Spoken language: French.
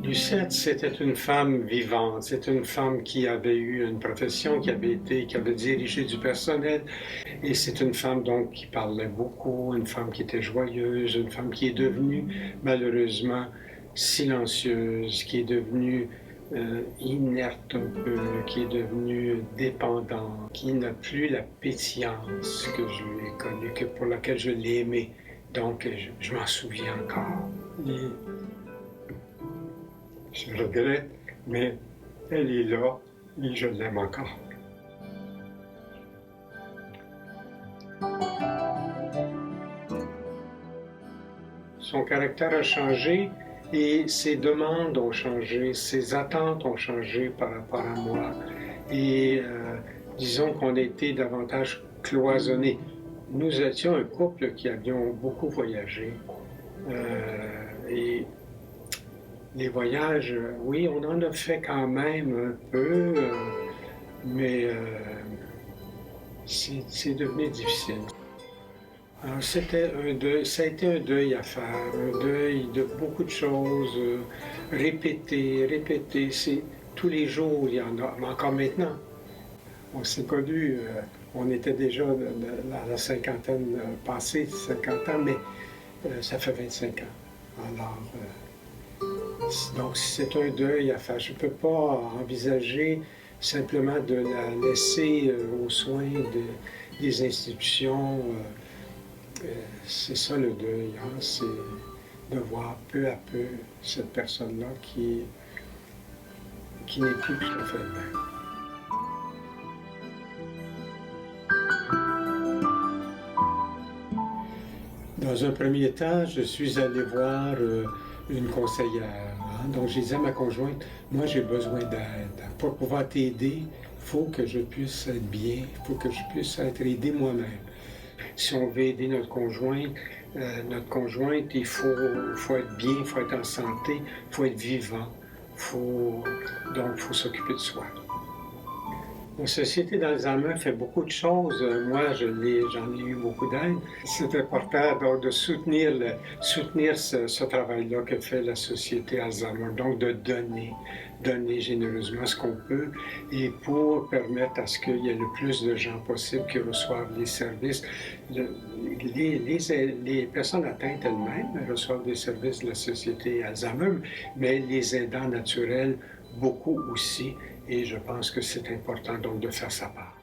Lucette, c'était une femme vivante. C'est une femme qui avait eu une profession, qui avait dirigé du personnel. Et c'est une femme donc qui parlait beaucoup, une femme qui était joyeuse, une femme qui est devenue malheureusement silencieuse, qui est devenue inerte un peu, qui est devenue dépendante, qui n'a plus la pétillance que je l'ai connue, pour laquelle je l'ai aimée. Donc, je m'en souviens encore. Et je regrette, mais elle est là et je l'aime encore. Son caractère a changé et ses demandes ont changé, ses attentes ont changé par rapport à moi. Et disons qu'on était davantage cloisonnés. Nous étions un couple qui avions beaucoup voyagé. Et les voyages, oui, on en a fait quand même un peu, mais c'est devenu difficile. Alors, c'était un deuil, ça a été un deuil à faire, un deuil de beaucoup de choses, répétées. C'est tous les jours, il y en a, mais encore maintenant. On s'est connus, on était déjà à la cinquantaine passée, 50 ans, mais ça fait 25 ans. Alors, donc c'est un deuil à faire. Je ne peux pas envisager simplement de la laisser aux soins des institutions. C'est ça le deuil, hein? C'est de voir peu à peu cette personne-là qui n'est plus tout à fait elle-même. Dans un premier temps, je suis allé voir une conseillère, hein? Donc j'ai dit à ma conjointe, moi j'ai besoin d'aide. Pour pouvoir t'aider, il faut que je puisse être bien, il faut que je puisse être aidé moi-même. Si on veut aider notre conjointe, faut être bien, il faut être en santé, il faut être vivant, donc il faut s'occuper de soi. La Société d'Alzheimer fait beaucoup de choses. Moi, j'en ai eu beaucoup d'aide. C'est important donc, de soutenir ce travail-là que fait la Société Alzheimer. Donc, de donner généreusement ce qu'on peut et pour permettre à ce qu'il y ait le plus de gens possible qui reçoivent les services. Les personnes atteintes elles-mêmes reçoivent des services de la Société Alzheimer, mais les aidants naturels, beaucoup aussi. Et je pense que c'est important donc de faire sa part.